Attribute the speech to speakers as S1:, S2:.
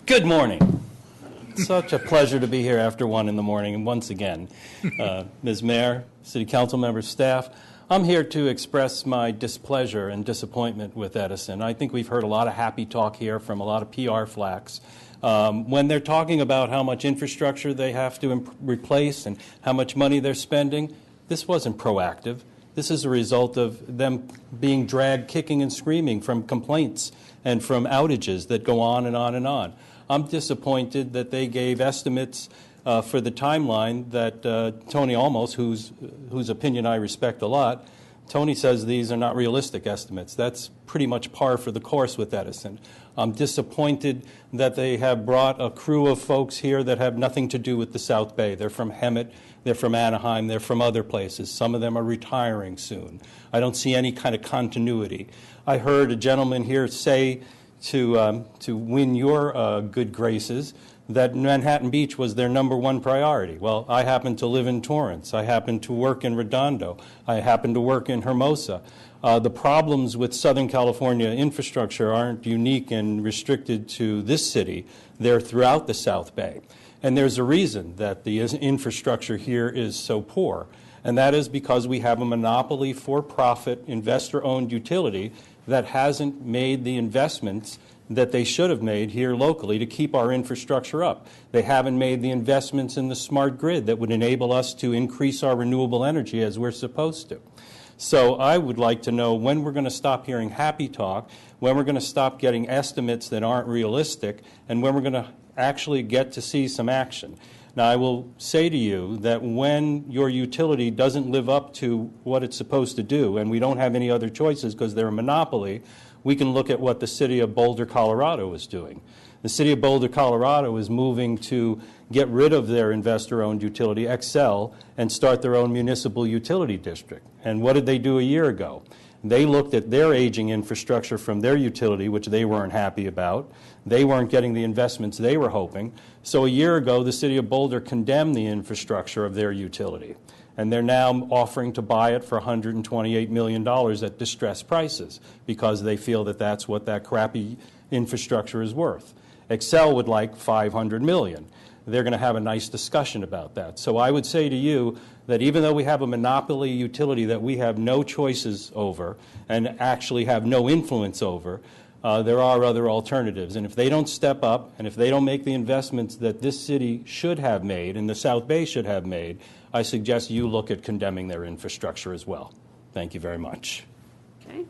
S1: Good morning. Such a pleasure to be here after 1 in the morning, and once again, Ms. Mayor, City Council members, staff, I'm here to express my displeasure and disappointment with Edison. I think we've heard a lot of happy talk here from a lot of PR flacks. When they're talking about how much infrastructure they have to replace and how much money they're spending, this wasn't proactive. This is a result of them being dragged kicking and screaming from complaints and from outages that go on and on and on. I'm disappointed that they gave estimates for the timeline that Tony Olmos, whose opinion I respect a lot, Tony says these are not realistic estimates. That's pretty much par for the course with Edison. I'm disappointed that they have brought a crew of folks here that have nothing to do with the South Bay. They're from Hemet, they're from Anaheim, they're from other places. Some of them are retiring soon. I don't see any kind of continuity. I heard a gentleman here say to win your good graces that Manhattan Beach was their #1 priority. Well, I happen to live in Torrance. I happen to work in Redondo. I happen to work in Hermosa. The problems with Southern California infrastructure aren't unique and restricted to this city. They're throughout the South Bay. And there's a reason that the infrastructure here is so poor, and that is because we have a monopoly for-profit investor-owned utility that hasn't made the investments that they should have made here locally to keep our infrastructure up. They haven't made the investments in the smart grid that would enable us to increase our renewable energy as we're supposed to. So I would like to know when we're going to stop hearing happy talk, when we're going to stop getting estimates that aren't realistic, and when we're going to actually get to see some action. Now, I will say to you that when your utility doesn't live up to what it's supposed to do, and we don't have any other choices because they're a monopoly, we can look at what the city of Boulder, Colorado is doing. The city of Boulder, Colorado is moving to get rid of their investor-owned utility, Xcel, and start their own municipal utility district. And what did they do a year ago? They looked at their aging infrastructure from their utility, which they weren't happy about. They weren't getting the investments they were hoping. So a year ago, the city of Boulder condemned the infrastructure of their utility. And they're now offering to buy it for $128 million at distressed prices because they feel that that's what that crappy infrastructure is worth. Xcel would like $500 million. They're going to have a nice discussion about that. So I would say to you that even though we have a monopoly utility that we have no choices over and actually have no influence over, there are other alternatives. And if they don't step up and if they don't make the investments that this city should have made and the South Bay should have made, I suggest you look at condemning their infrastructure as well. Thank you very much.
S2: Okay.